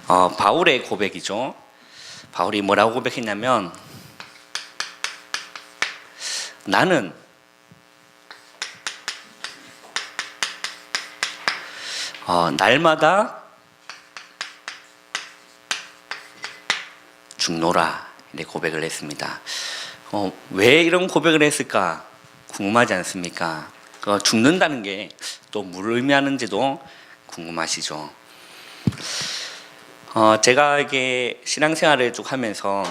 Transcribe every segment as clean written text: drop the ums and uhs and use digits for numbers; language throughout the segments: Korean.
바울의 고백이죠. 바울이 뭐라고 고백했냐면, 나는 날마다 죽노라, 이렇게 고백을 했습니다. 왜 이런 고백을 했을까 궁금하지 않습니까? 죽는다는 게 또 뭘 의미하는지도 궁금하시죠? 제가 이게 신앙생활을 쭉 하면서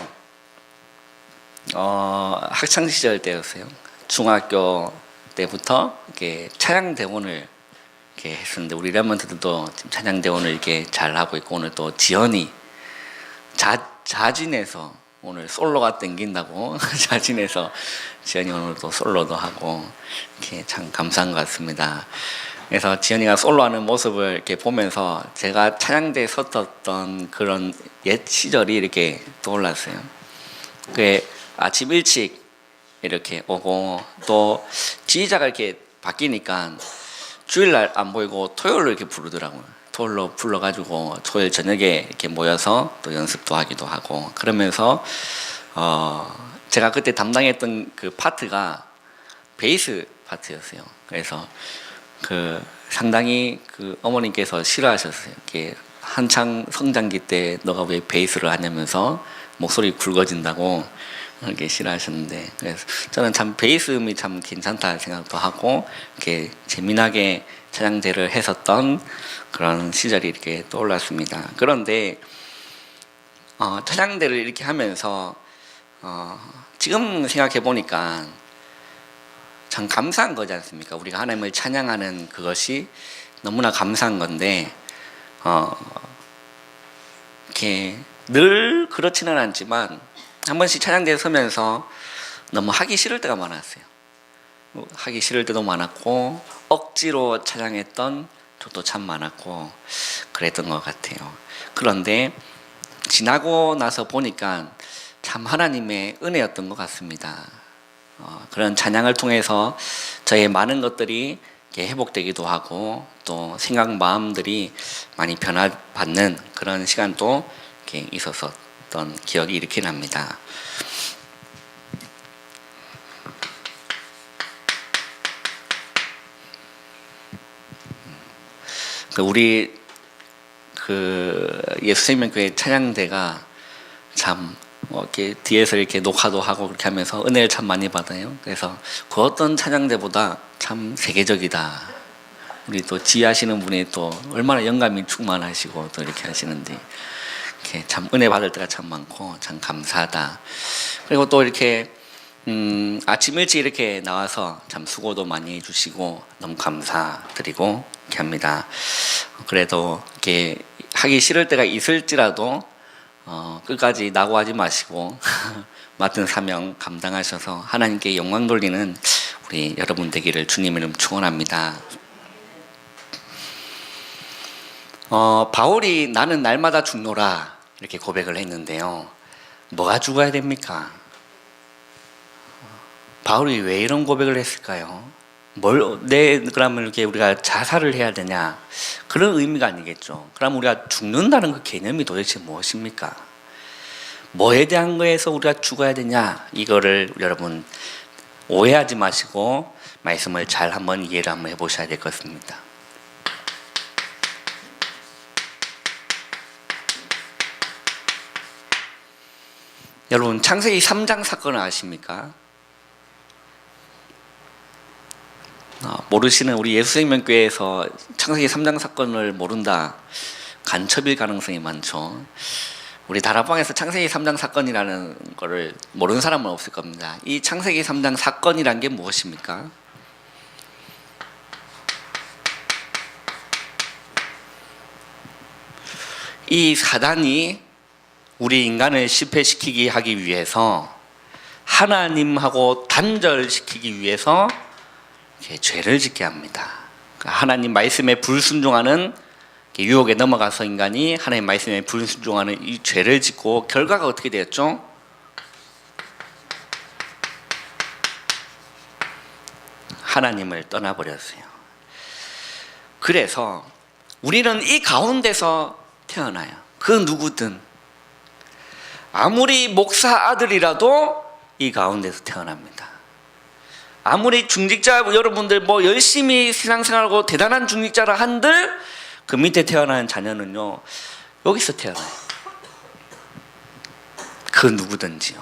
학창 시절 때였어요. 중학교 때부터 이렇게 찬양 대원을 이렇게 했었는데, 우리 랩런트들도 지금 찬양 대원을 이렇게 잘 하고 있고, 오늘 또 지연이 자진해서 오늘 솔로가 땡긴다고 자진해서 지연이 오늘 또 솔로도 하고, 이렇게 참 감사한 것 같습니다. 그래서 지연이가 솔로하는 모습을 이렇게 보면서 제가 찬양대에 섰던 그런 옛 시절이 이렇게 떠올랐어요. 그 아침 일찍 이렇게 오고, 또 지휘자가 이렇게 바뀌니까 주일날 안 보이고 토요일로 이렇게 부르더라고요. 토요일로 불러가지고 토요일 저녁에 이렇게 모여서 또 연습도 하기도 하고, 그러면서 제가 그때 담당했던 그 파트가 베이스 파트였어요. 그래서 상당히 어머님께서 싫어하셨어요. 이렇게 한창 성장기 때 너가 왜 베이스를 하냐면서 목소리 굵어진다고 이렇게 싫어하셨는데, 그래서 저는 참 베이스 음이 참 괜찮다 생각도 하고, 이렇게 재미나게 찬양대를 했었던 그런 시절이 이렇게 떠올랐습니다. 그런데 찬양대를 이렇게 하면서 지금 생각해 보니까 참 감사한 거지 않습니까? 우리가 하나님을 찬양하는 그것이 너무나 감사한 건데, 이렇게 늘 그렇지는 않지만 한 번씩 찬양대에 서면서 너무 하기 싫을 때가 많았어요. 하기 싫을 때도 많았고, 억지로 찬양했던 적도 참 많았고 그랬던 것 같아요. 그런데 지나고 나서 보니까 참 하나님의 은혜였던 것 같습니다. 그런 찬양을 통해서 저의 많은 것들이 회복되기도 하고, 또 생각 마음들이 많이 변화받는 그런 시간도 이렇게 있었던 기억이 이렇게 납니다. 우리 예수생명교회 찬양대가 참 이렇게 뒤에서 이렇게 녹화도 하고 그렇게 하면서 은혜를 참 많이 받아요. 그래서 그 어떤 찬양대보다 참 세계적이다. 우리 또 지휘하시는 분이 또 얼마나 영감이 충만하시고 또 이렇게 하시는데, 이렇게 참 은혜 받을 때가 참 많고 참 감사하다. 그리고 또 이렇게 아침 일찍 이렇게 나와서 참 수고도 많이 해주시고 너무 감사드리고 이렇게 합니다. 그래도 이렇게 하기 싫을 때가 있을지라도 끝까지 낙오하지 마시고 맡은 사명 감당하셔서 하나님께 영광 돌리는 우리 여러분 되기를 주님 이름 축원합니다. 바울이 나는 날마다 죽노라 이렇게 고백을 했는데요. 뭐가 죽어야 됩니까? 바울이 왜 이런 고백을 했을까요? 그러면 이렇게 우리가 자살을 해야 되냐? 그런 의미가 아니겠죠. 그럼 우리가 죽는다는 그 개념이 도대체 무엇입니까? 뭐에 대한 거에서 우리가 죽어야 되냐? 이거를 여러분 오해하지 마시고 말씀을 잘 한번 이해를 한번 해보셔야 될 것 같습니다. 여러분 창세기 3장 사건을 아십니까? 모르시는 우리 예수생명교회에서 창세기 3장 사건을 모른다, 간첩일 가능성이 많죠. 우리 다락방에서 창세기 3장 사건이라는 거를 모르는 사람은 없을 겁니다. 이 창세기 3장 사건이란 게 무엇입니까? 이 사단이 우리 인간을 실패시키게 하기 위해서, 하나님하고 단절시키기 위해서 죄를 짓게 합니다. 하나님 말씀에 불순종하는 유혹에 넘어가서 인간이 하나님 말씀에 불순종하는 이 죄를 짓고, 결과가 어떻게 되었죠? 하나님을 떠나버렸어요. 그래서 우리는 이 가운데서 태어나요. 그 누구든 아무리 목사 아들이라도 이 가운데서 태어납니다. 아무리 중직자 여러분들 뭐 열심히 신앙생활하고 대단한 중직자라 한들 그 밑에 태어나는 자녀는요 여기서 태어나요. 그 누구든지요.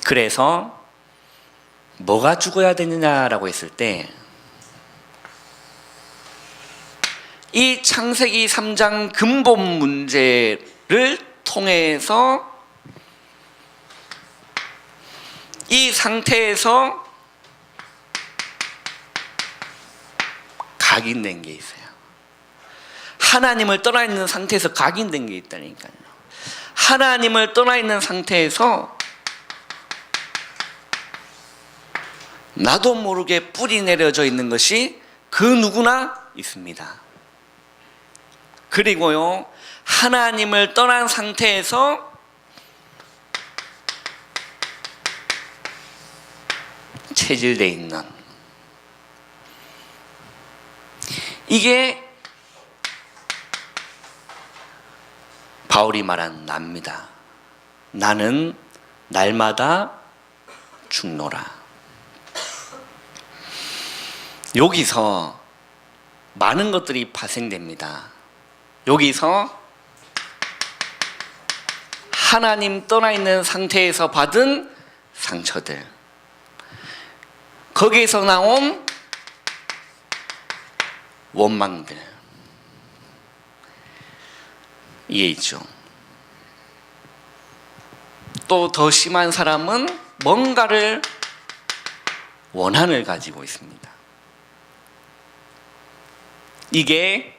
그래서 뭐가 죽어야 되느냐라고 했을 때 이 창세기 3장 근본 문제를 통해서 이 상태에서 각인된 게 있어요. 하나님을 떠나 있는 상태에서 각인된 게 있다니까요. 하나님을 떠나 있는 상태에서 나도 모르게 뿌리 내려져 있는 것이 그 누구나 있습니다. 그리고요, 하나님을 떠난 상태에서 체질되어 있는 이게 바울이 말한 나입니다. 나는 날마다 죽노라. 여기서 많은 것들이 발생됩니다. 여기서 하나님 떠나 있는 상태에서 받은 상처들, 거기에서 나온 원망들, 이게 있죠. 또 더 심한 사람은 뭔가를 원한을 가지고 있습니다. 이게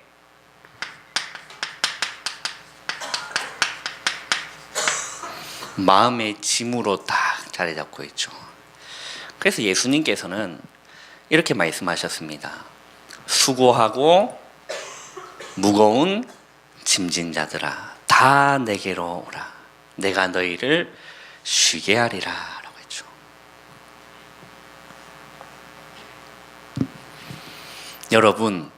마음의 짐으로 딱 자리 잡고 있죠. 그래서 예수님께서는 이렇게 말씀하셨습니다. 수고하고 무거운 짐진 자들아 다 내게로 오라. 내가 너희를 쉬게 하리라 라고 했죠. 여러분,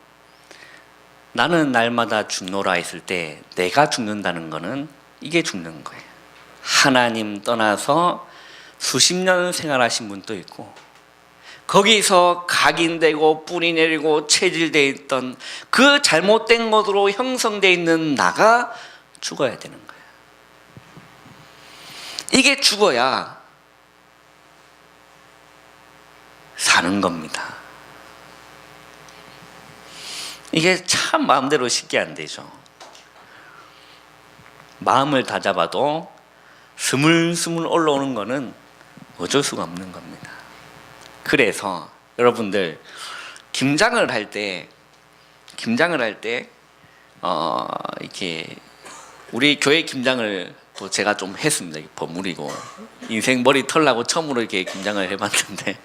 나는 날마다 죽노라 했을 때 내가 죽는다는 거는 이게 죽는 거예요. 하나님 떠나서 수십 년 생활하신 분도 있고 거기서 각인되고 뿌리 내리고 체질되어 있던 그 잘못된 것으로 형성되어 있는 나가 죽어야 되는 거예요. 이게 죽어야 사는 겁니다. 이게 참 마음대로 쉽게 안 되죠. 마음을 다잡아도 스물스물 올라오는 거는 어쩔 수가 없는 겁니다. 그래서 여러분들 김장을 할 때 이렇게 우리 교회 김장을 또 제가 좀 했습니다. 버무리고 인생 머리 털라고 처음으로 이렇게 김장을 해봤는데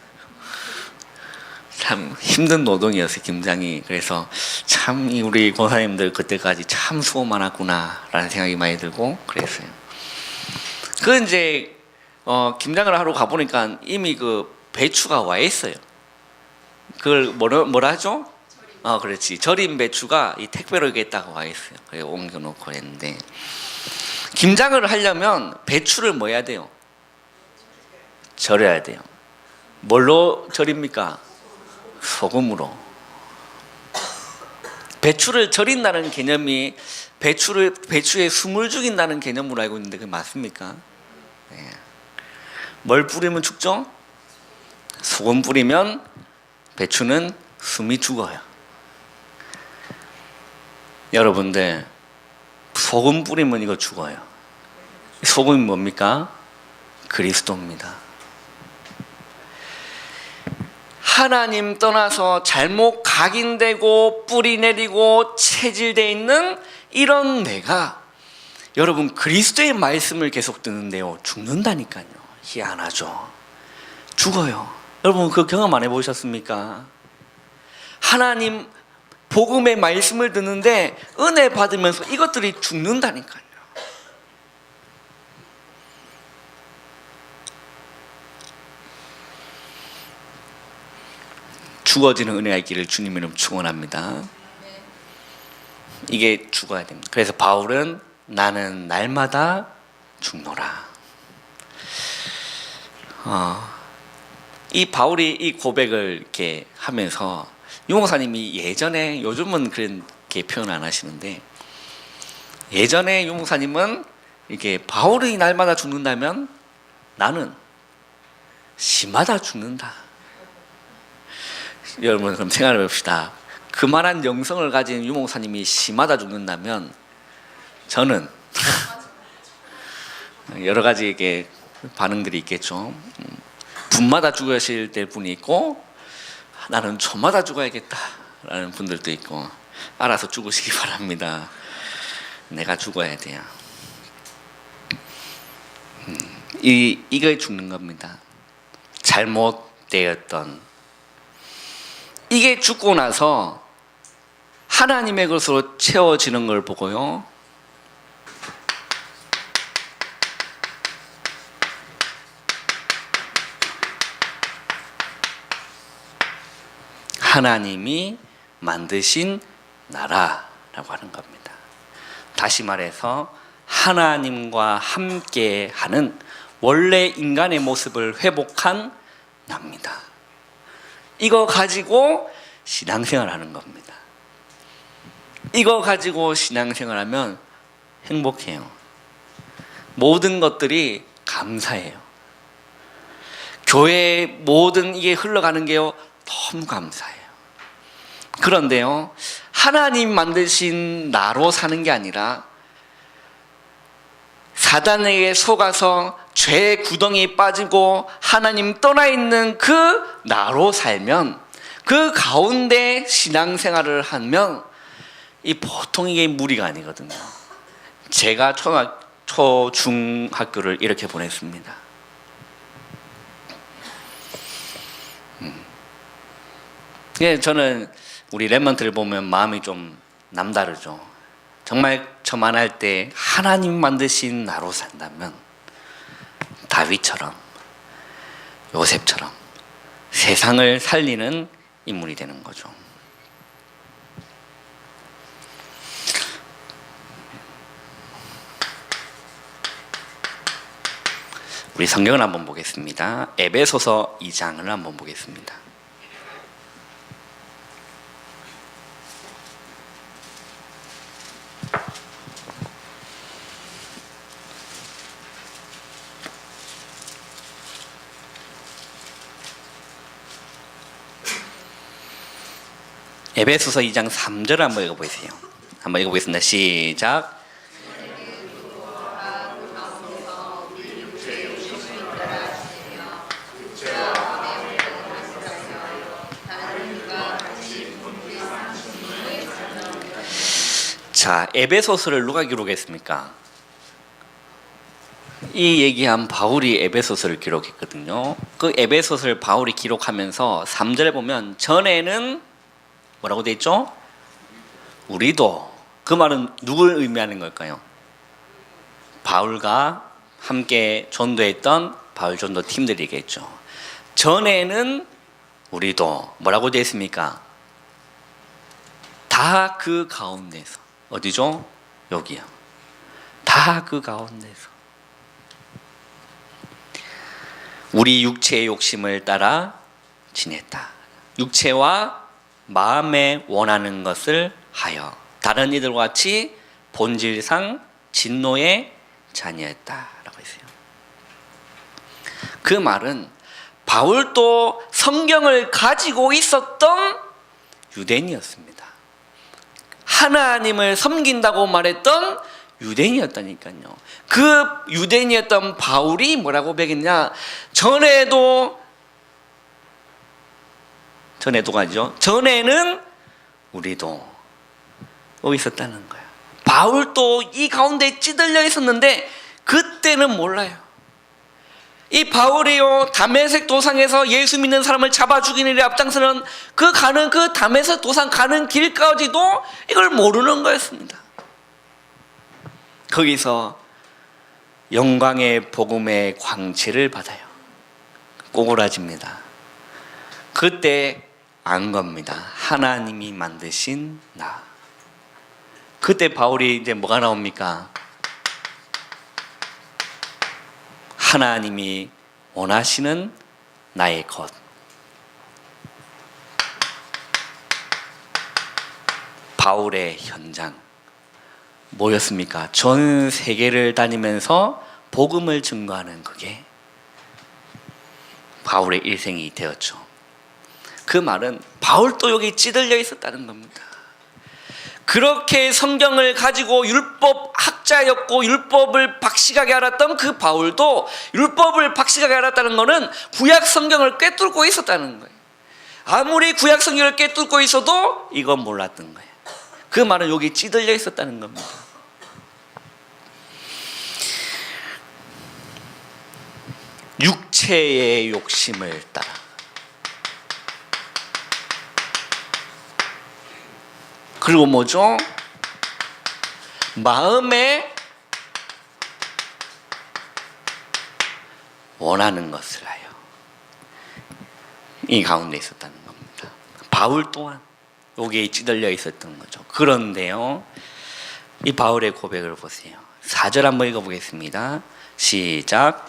참 힘든 노동이었어요, 김장이. 그래서 참 우리 권사님들 그때까지 참 수고 많았구나라는 생각이 많이 들고 그랬어요. 그 이제 김장을 하러 가보니까 이미 그 배추가 와 있어요. 그걸 뭐라 하죠? 그렇지. 절인 배추가 이 택배로 이렇게 딱 와 있어요. 그래 옮겨놓고 했는데 김장을 하려면 배추를 뭐 해야 돼요? 절여야 돼요. 뭘로 절입니까? 소금으로. 배추를 절인다는 개념이 배추에 숨을 죽인다는 개념으로 알고 있는데 그게 맞습니까? 네. 뭘 뿌리면 죽죠? 소금 뿌리면 배추는 숨이 죽어요. 여러분들 소금 뿌리면 이거 죽어요. 소금이 뭡니까? 그리스도입니다. 하나님 떠나서 잘못 각인되고 뿌리 내리고 체질되어 있는 이런 내가 여러분 그리스도의 말씀을 계속 듣는데요 죽는다니까요. 희한하죠. 죽어요. 여러분 그 경험 안 해보셨습니까? 하나님 복음의 말씀을 듣는데 은혜 받으면서 이것들이 죽는다니까요. 죽어지는 은혜가 있기를 주님 이름 축원합니다. 이게 죽어야 됩니다. 그래서 바울은 나는 날마다 죽노라. 이 바울이 이 고백을 이렇게 하면서 유목사님이 예전에, 요즘은 그렇게 표현 안 하시는데, 예전에 유목사님은 이게 바울이 날마다 죽는다면 나는 시마다 죽는다. 여러분 그럼 생각해 봅시다. 그만한 영성을 가진 유목사님이 시마다 죽는다면 저는 여러 가지 이게 반응들이 있겠죠. 분마다 죽으실 때 분이 있고, 나는 초마다 죽어야겠다라는 분들도 있고, 알아서 죽으시기 바랍니다. 내가 죽어야 돼요. 이걸 죽는 겁니다. 잘못되었던 이게 죽고 나서 하나님의 것으로 채워지는 걸 보고요, 하나님이 만드신 나라라고 하는 겁니다. 다시 말해서 하나님과 함께하는 원래 인간의 모습을 회복한 납니다. 이거 가지고 신앙생활 하는 겁니다. 이거 가지고 신앙생활 하면 행복해요. 모든 것들이 감사해요. 교회의 모든 이게 흘러가는 게요, 너무 감사해요. 그런데요, 하나님 만드신 나로 사는 게 아니라 사단에게 속아서 죄의 구덩이에 빠지고 하나님 떠나 있는 그 나로 살면, 그 가운데 신앙생활을 하면 이 보통 이게 무리가 아니거든요. 제가 초중학교를 이렇게 보냈습니다. 저는 우리 랩런트를 보면 마음이 좀 남다르죠. 정말 저만할 때 하나님 만드신 나로 산다면 다윗처럼, 요셉처럼 세상을 살리는 인물이 되는 거죠. 우리 성경을 한번 보겠습니다. 에베소서 2장을 한번 보겠습니다. 에베소서 2장 3절을 한번 읽어보세요. 한번 읽어보겠습니다. 시작. 자, 에베소서를 누가 기록했습니까? 이 얘기한 바울이 에베소서를 기록했거든요. 그 에베소서를 바울이 기록하면서 3절에 보면 전에는 뭐라고 돼 있죠? 우리도. 그 말은 누굴 의미하는 걸까요? 바울과 함께 전도했던 바울 전도 팀들이겠죠. 전에는 우리도 뭐라고 돼 있습니까? 다 그 가운데서. 어디죠? 여기요. 다 그 가운데서 우리 육체의 욕심을 따라 지냈다. 육체와 마음에 원하는 것을 하여 다른 이들과 같이 본질상 진노의 자녀였다라고 했어요. 그 말은 바울도 성경을 가지고 있었던 유대인이었습니다. 하나님을 섬긴다고 말했던 유대인이었다니까요. 그 유대인이었던 바울이 뭐라고 배겼냐? 전에는 우리도 있었다는 거야. 바울도 이 가운데 찌들려 있었는데 그때는 몰라요. 이 바울이요, 다메섹 도상에서 예수 믿는 사람을 잡아 죽이는 일에 앞장서는 그 다메섹 도상 가는 길까지도 이걸 모르는 거였습니다. 거기서 영광의 복음의 광채를 받아요. 꼬그라집니다. 그때 안 겁니다. 하나님이 만드신 나. 그때 바울이 이제 뭐가 나옵니까? 하나님이 원하시는 나의 것. 바울의 현장 뭐였습니까? 전 세계를 다니면서 복음을 증거하는 그게 바울의 일생이 되었죠. 그 말은 바울도 여기 찌들려 있었다는 겁니다. 그렇게 성경을 가지고 율법 학자였고 율법을 박식하게 알았던 그 바울도 율법을 박식하게 알았다는 것은 구약 성경을 꿰뚫고 있었다는 거예요. 아무리 구약 성경을 꿰뚫고 있어도 이건 몰랐던 거예요. 그 말은 여기 찌들려 있었다는 겁니다. 육체의 욕심을 따라 그리고 뭐죠? 마음에 원하는 것을 하여 이 가운데 있었다는 겁니다. 바울 또한 여기에 찌들려 있었던 거죠. 그런데요, 이 바울의 고백을 보세요. 4절 한번 읽어보겠습니다. 시작.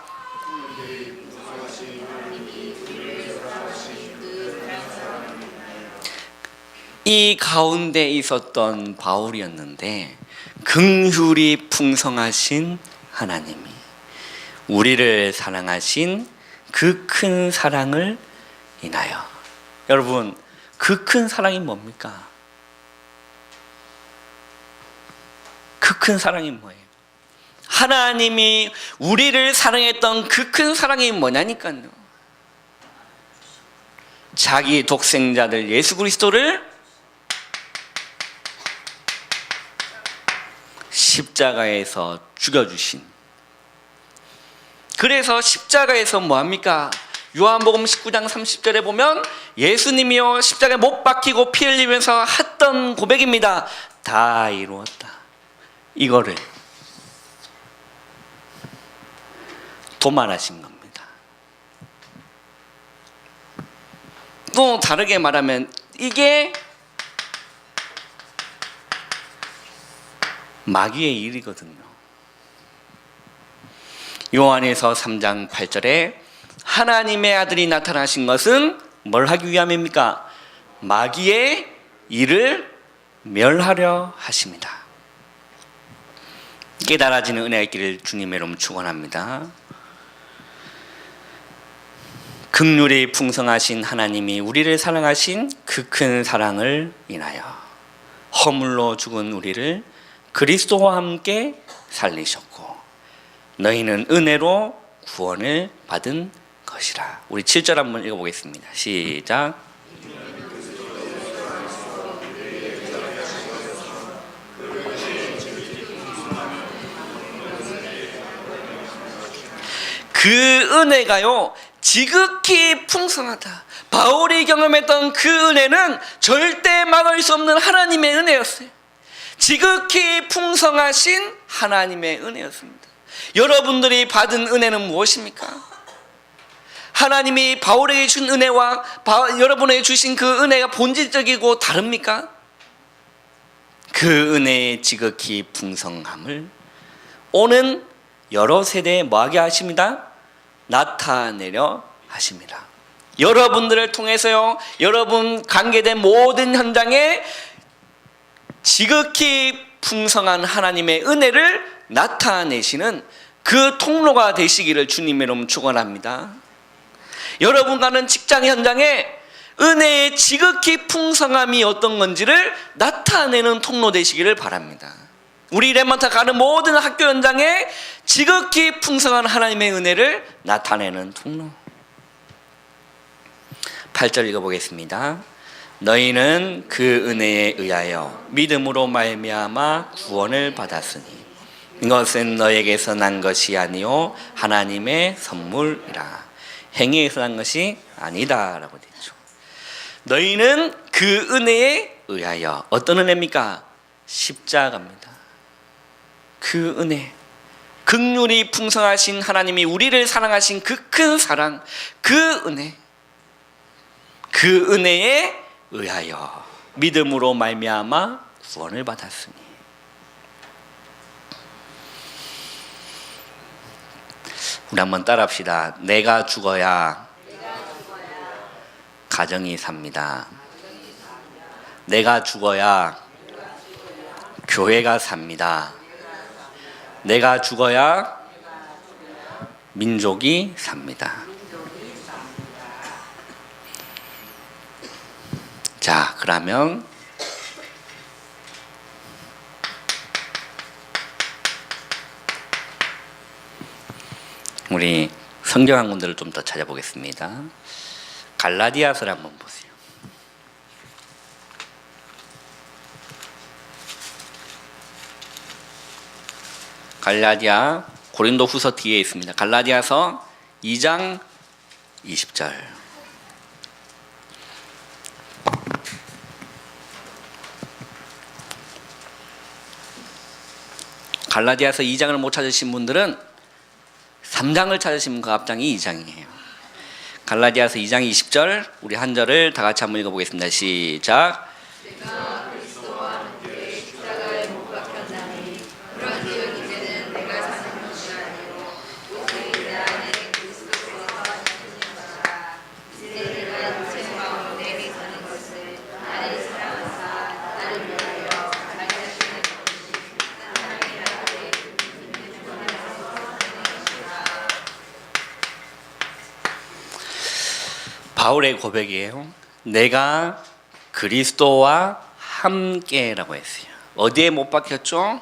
이 가운데 있었던 바울이었는데 긍휼이 풍성하신 하나님이 우리를 사랑하신 그 큰 사랑을 인하여, 여러분 그 큰 사랑이 뭡니까? 그 큰 사랑이 뭐예요? 하나님이 우리를 사랑했던 그 큰 사랑이 뭐냐니까요. 자기 독생자들 예수 그리스도를 십자가에서 죽여주신. 그래서 십자가에서 뭐합니까? 요한복음 19장 30절에 보면 예수님이요 십자가에 못 박히고 피 흘리면서 했던 고백입니다. 다 이루었다. 이거를 도말하신 겁니다. 또 다르게 말하면 이게 마귀의 일이거든요. 요한에서 3장 8절에 하나님의 아들이 나타나신 것은 뭘 하기 위함입니까? 마귀의 일을 멸하려 하십니다. 깨달아지는 은혜의 길을 주님의 이름으로 축원합니다. 긍휼이 풍성하신 하나님이 우리를 사랑하신 그 큰 사랑을 인하여 허물로 죽은 우리를 그리스도와 함께 살리셨고 너희는 은혜로 구원을 받은 것이라. 우리 7절 한번 읽어보겠습니다. 시작. 그 은혜가요 지극히 풍성하다. 바울이 경험했던 그 은혜는 절대 막을 수 없는 하나님의 은혜였어요. 지극히 풍성하신 하나님의 은혜였습니다. 여러분들이 받은 은혜는 무엇입니까? 하나님이 바울에게 준 은혜와 여러분에게 주신 그 은혜가 본질적이고 다릅니까? 그 은혜의 지극히 풍성함을 오는 여러 세대에 뭐하게 하십니다? 나타내려 하십니다. 여러분들을 통해서요, 여러분 관계된 모든 현장에 지극히 풍성한 하나님의 은혜를 나타내시는 그 통로가 되시기를 주님의 이름으로 축원합니다. 여러분 가는 직장 현장에 은혜의 지극히 풍성함이 어떤 건지를 나타내는 통로 되시기를 바랍니다. 우리 렘넌트 가는 모든 학교 현장에 지극히 풍성한 하나님의 은혜를 나타내는 통로. 8절 읽어보겠습니다. 너희는 그 은혜에 의하여 믿음으로 말미암아 구원을 받았으니 이것은 너에게서 난 것이 아니요 하나님의 선물이라. 행위에서 난 것이 아니다 라고 되죠. 너희는 그 은혜에 의하여. 어떤 은혜입니까? 십자가입니다. 그 은혜, 긍휼이 풍성하신 하나님이 우리를 사랑하신 그 큰 사랑, 그 은혜, 그 은혜에 의하여 믿음으로 말미암아 구원을 받았으니 우리 한번 따라합시다. 내가 죽어야 가정이 삽니다. 내가 죽어야 교회가 삽니다. 내가 죽어야 민족이 삽니다. 자, 그러면 우리 성경 한 군데를 좀 더 찾아보겠습니다. 갈라디아서를 한번 보세요. 갈라디아 고린도 후서 뒤에 있습니다. 갈라디아서 2장 20절. 갈라디아서 2장을 못 찾으신 분들은 3장을 찾으시면 그 앞장이 2장이에요. 갈라디아서 2장 20절 우리 한 절을 다 같이 한번 읽어보겠습니다. 시작. 바울의 고백이에요. 내가 그리스도와 함께라고 했어요. 어디에 못 박혔죠?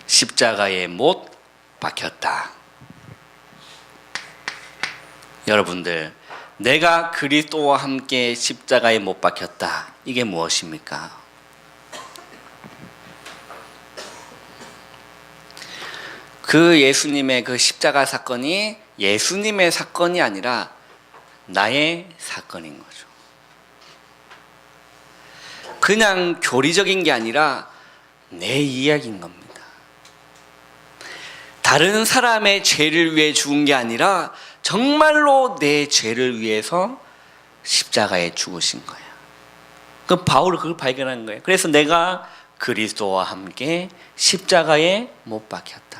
십자가에 못 박혔다. 여러분들, 내가 그리스도와 함께 십자가에 못 박혔다. 이게 무엇입니까? 그 예수님의 그 십자가 사건이 예수님의 사건이 아니라 나의 사건인 거죠. 그냥 교리적인 게 아니라 내 이야기인 겁니다. 다른 사람의 죄를 위해 죽은 게 아니라 정말로 내 죄를 위해서 십자가에 죽으신 거예요. 그 바울은 그걸 발견한 거예요. 그래서 내가 그리스도와 함께 십자가에 못 박혔다.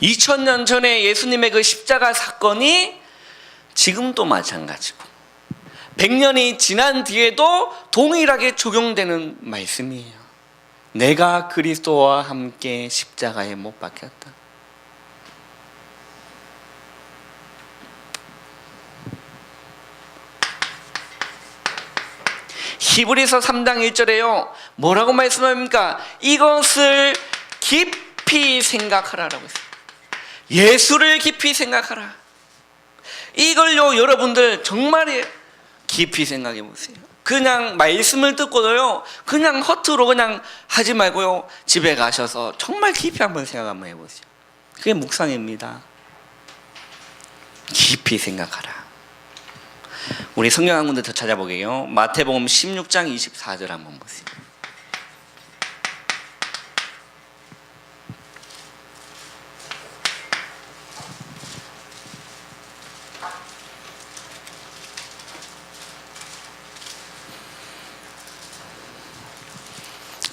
2000년 전에 예수님의 그 십자가 사건이 지금도 마찬가지고 100년이 지난 뒤에도 동일하게 적용되는 말씀이에요. 내가 그리스도와 함께 십자가에 못 박혔다. 히브리서 3장 1절에요. 뭐라고 말씀합니까? 이것을 깊이 생각하라라고 했어요. 예수를 깊이 생각하라. 이걸요 여러분들 정말 깊이 생각해 보세요. 그냥 말씀을 듣고도요 그냥 허투루 그냥 하지 말고요 집에 가셔서 정말 깊이 한번 생각 한번 해보세요. 그게 묵상입니다. 깊이 생각하라. 우리 성경 한 군데 더 찾아보게요. 마태복음 16장 24절 한번 보세요.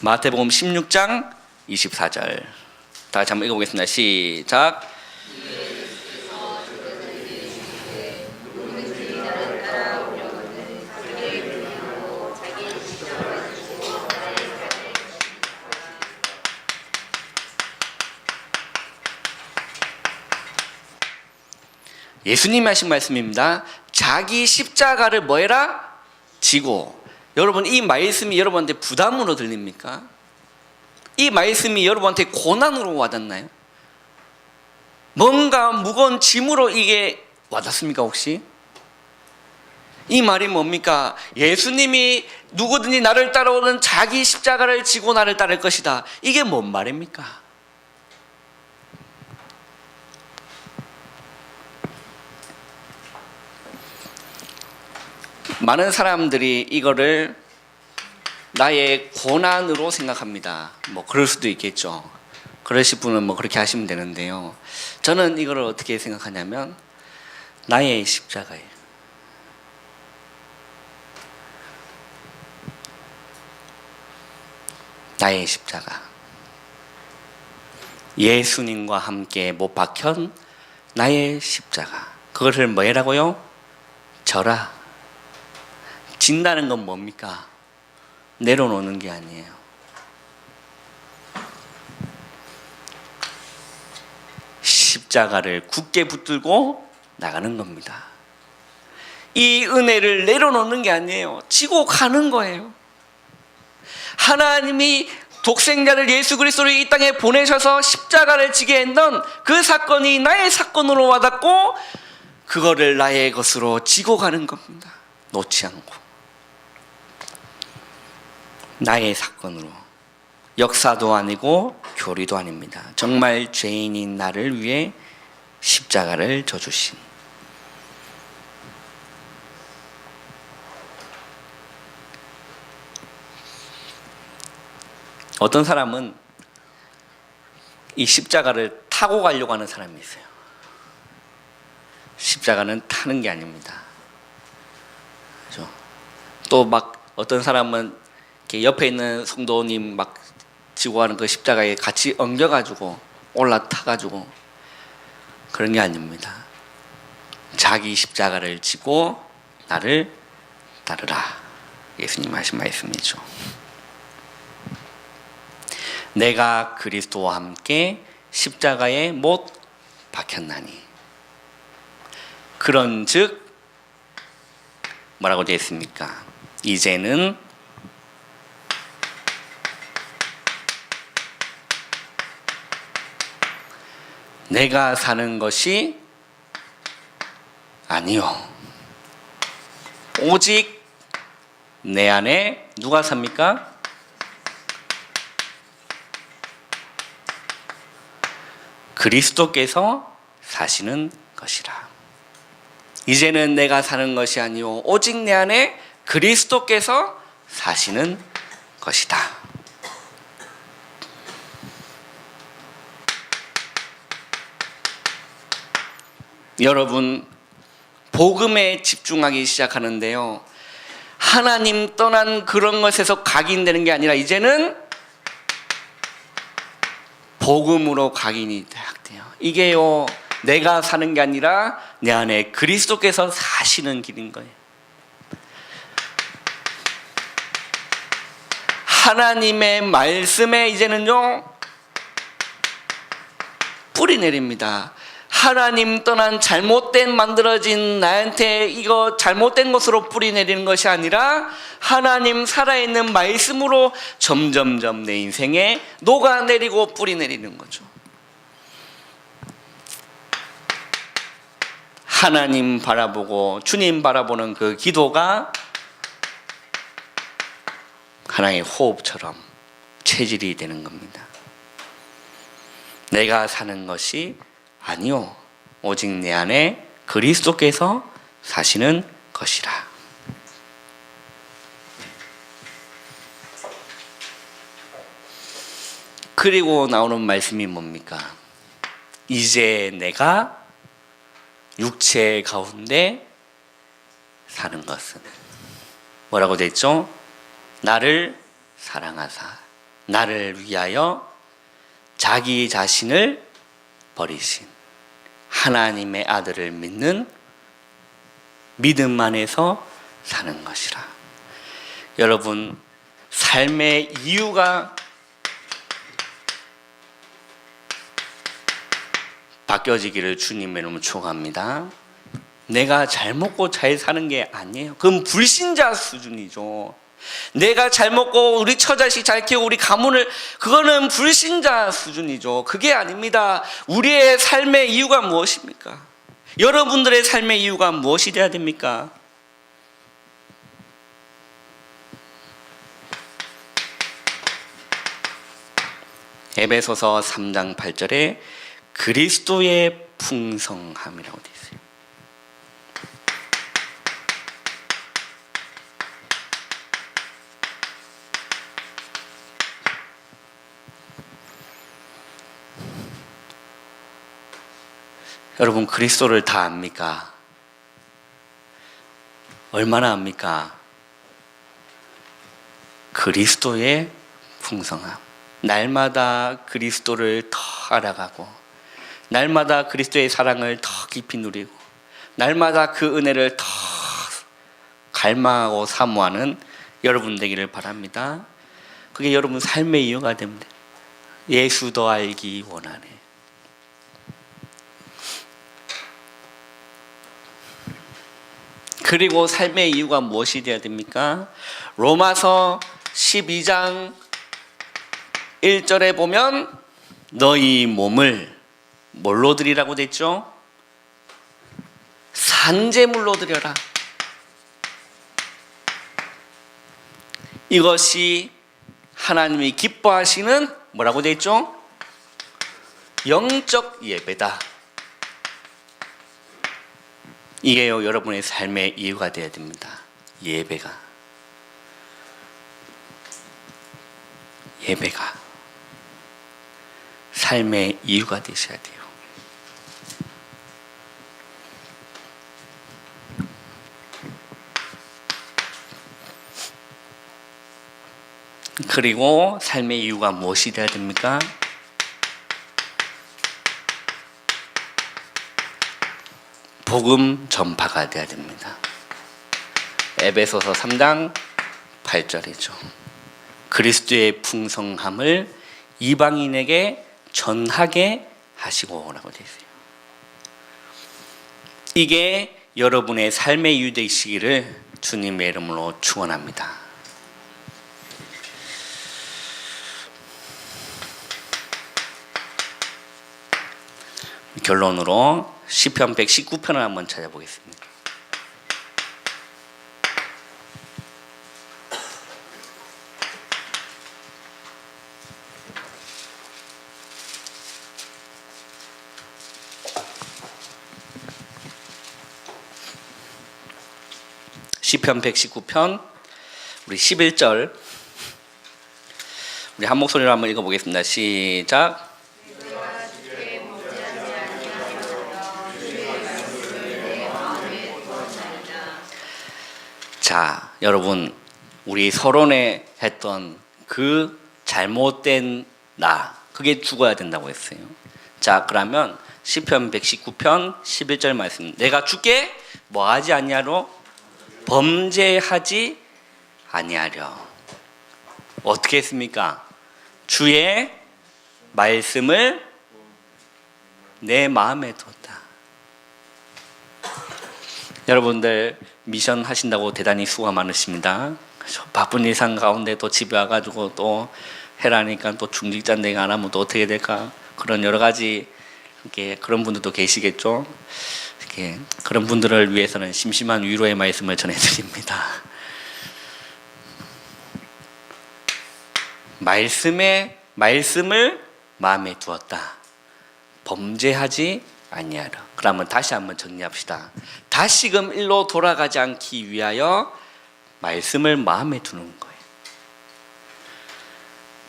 마태복음 16장 24절 다 같이 한번 읽어보겠습니다. 시작. 예수님이 하신 말씀입니다. 자기 십자가를 뭐 해라? 지고. 여러분 이 말씀이 여러분한테 부담으로 들립니까? 이 말씀이 여러분한테 고난으로 와닿나요? 뭔가 무거운 짐으로 이게 와닿습니까 혹시? 이 말이 뭡니까? 예수님이 누구든지 나를 따라오는 자기 십자가를 지고 나를 따를 것이다. 이게 뭔 말입니까? 많은 사람들이 이거를 나의 고난으로 생각합니다. 뭐 그럴 수도 있겠죠. 그러실 분은 뭐 그렇게 하시면 되는데요. 저는 이걸 어떻게 생각하냐면 나의 십자가예요. 나의 십자가. 예수님과 함께 못 박힌 나의 십자가. 그것을 뭐라고요? 져라. 진다는 건 뭡니까? 내려놓는 게 아니에요. 십자가를 굳게 붙들고 나가는 겁니다. 이 은혜를 내려놓는 게 아니에요. 지고 가는 거예요. 하나님이 독생자를 예수 그리스도를 이 땅에 보내셔서 십자가를 지게 했던 그 사건이 나의 사건으로 와닿고 그거를 나의 것으로 지고 가는 겁니다. 놓지 않고. 나의 사건으로. 역사도 아니고 교리도 아닙니다. 정말 죄인인 나를 위해 십자가를 져주신. 어떤 사람은 이 십자가를 타고 가려고 하는 사람이 있어요. 십자가는 타는 게 아닙니다. 그렇죠? 또 막 어떤 사람은 이렇게 옆에 있는 성도님 막 지고 가는 그 십자가에 같이 엉겨가지고 올라타가지고 그런 게 아닙니다. 자기 십자가를 지고 나를 따르라. 예수님 하신 말씀이죠. 내가 그리스도와 함께 십자가에 못 박혔나니. 그런즉 뭐라고 되어 있습니까? 이제는 내가 사는 것이 아니요. 오직 내 안에 누가 삽니까? 그리스도께서 사시는 것이라. 이제는 내가 사는 것이 아니요 오직 내 안에 그리스도께서 사시는 것이다. 여러분, 복음에 집중하기 시작하는데요, 하나님 떠난 그런 것에서 각인되는 게 아니라 이제는 복음으로 각인이 돼요. 이게요, 내가 사는 게 아니라 내 안에 그리스도께서 사시는 길인 거예요. 하나님의 말씀에 이제는요 뿌리 내립니다. 하나님 떠난 잘못된 만들어진 나한테 이거 잘못된 것으로 뿌리 내리는 것이 아니라 하나님 살아있는 말씀으로 점점점 내 인생에 녹아내리고 뿌리 내리는 거죠. 하나님 바라보고 주님 바라보는 그 기도가 하나의 호흡처럼 체질이 되는 겁니다. 내가 사는 것이 아니요 오직 내 안에 그리스도께서 사시는 것이라. 그리고 나오는 말씀이 뭡니까? 이제 내가 육체 가운데 사는 것은 뭐라고 되어 있죠? 나를 사랑하사 나를 위하여 자기 자신을 버리신 하나님의 아들을 믿는 믿음 안에서 사는 것이라. 여러분, 삶의 이유가 바뀌어지기를 주님의 이름으로 축원합니다. 내가 잘 먹고 잘 사는 게 아니에요. 그건 불신자 수준이죠. 내가 잘 먹고 우리 처자식 잘 키우고 우리 가문을, 그거는 불신자 수준이죠. 그게 아닙니다. 우리의 삶의 이유가 무엇입니까? 여러분들의 삶의 이유가 무엇이 되어야 됩니까? 에베소서 3장 8절에 그리스도의 풍성함이라고 되어 있어요. 여러분, 그리스도를 다 압니까? 얼마나 압니까? 그리스도의 풍성함. 날마다 그리스도를 더 알아가고, 날마다 그리스도의 사랑을 더 깊이 누리고, 날마다 그 은혜를 더 갈망하고 사모하는 여러분 되기를 바랍니다. 그게 여러분 삶의 이유가 됩니다. 예수 더 알기 원하네. 그리고 삶의 이유가 무엇이 되어야 됩니까? 로마서 12장 1절에 보면 너희 몸을 뭘로 드리라고 됐죠? 산제물로 드려라. 이것이 하나님이 기뻐하시는 뭐라고 되어 있죠? 영적 예배다. 이게요, 여러분의 삶의 이유가 되어야 됩니다. 예배가 삶의 이유가 되셔야 돼요. 그리고 삶의 이유가 무엇이 되어야 됩니까? 복음 전파가 되어야 됩니다. 에베소서 3장 8절이죠. 그리스도의 풍성함을 이방인에게 전하게 하시고 라고 되어 있어요. 이게 여러분의 삶의 이유 되시기를 주님의 이름으로 축원합니다. 결론으로 시편 119편을 한번 찾아보겠습니다. 시편 119편 우리 11절 우리 한 목소리로 한번 읽어보겠습니다. 시작. 자, 여러분, 우리 서론에 했던 그 잘못된 나, 그게 죽어야 된다고 했어요. 자, 그러면 시편 119편 11절 말씀, 내가 주께 뭐하지 아니하러? 범죄하지 아니하려. 어떻게 했습니까? 주의 말씀을 내 마음에 뒀다. 여러분들 미션 하신다고 대단히 수고가 많으십니다. 바쁜 일상 가운데 또 집에 와가지고 또 해라니까 또 중직자인데 안 하면 또 어떻게 될까? 그런 여러 가지 이렇게 그런 분들도 계시겠죠. 이렇게 그런 분들을 위해서는 심심한 위로의 말씀을 전해드립니다. 말씀을 마음에 두었다. 범죄하지 아니하라. 그러면 다시 한번 정리합시다. 다시금 일로 돌아가지 않기 위하여 말씀을 마음에 두는 거예요.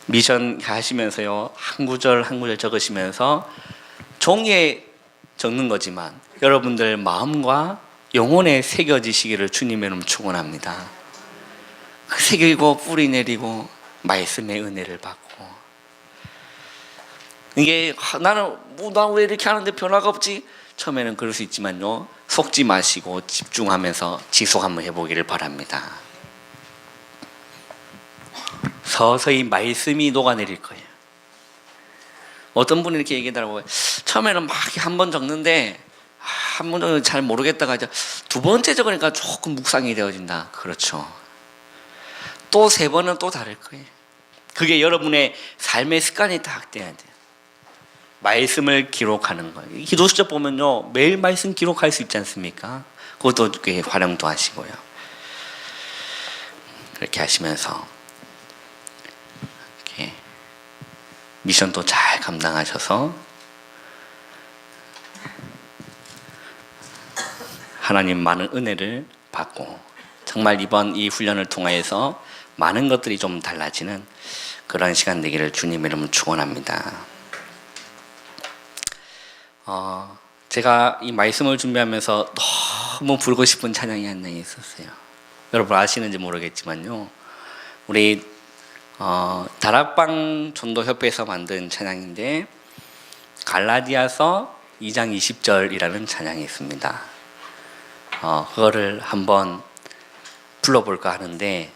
미션 하시면서요, 한 구절 한 구절 적으시면서 종이에 적는 거지만 여러분들 마음과 영혼에 새겨지시기를 주님의 이름으로 축원합니다. 새기고 뿌리 내리고 말씀의 은혜를 받고, 이게 나는 나 왜 이렇게 하는데 변화가 없지? 처음에는 그럴 수 있지만요, 속지 마시고 집중하면서 지속 한번 해보기를 바랍니다. 서서히 말씀이 녹아내릴 거예요. 어떤 분이 이렇게 얘기하더라고요. 처음에는 막 한 번 적는데 한 번 정도 잘 모르겠다가 이제 두 번째 적으니까 조금 묵상이 되어진다. 그렇죠. 또 세 번은 또 다를 거예요. 그게 여러분의 삶의 습관이 다 돼야 돼요. 말씀을 기록하는 거예요. 기도 수첩 보면요, 매일 말씀 기록할 수 있지 않습니까? 그것도 활용도 하시고요. 그렇게 하시면서 이렇게 미션도 잘 감당하셔서 하나님 많은 은혜를 받고, 정말 이번 이 훈련을 통하여서 많은 것들이 좀 달라지는 그런 시간 되기를 주님의 이름으로 축원합니다. 제가 이 말씀을 준비하면서 너무 부르고 싶은 찬양이 한 장이 있었어요. 여러분 아시는지 모르겠지만요, 우리 다락방 전도협회에서 만든 찬양인데 갈라디아서 2장 20절이라는 찬양이 있습니다. 그거를 한번 불러볼까 하는데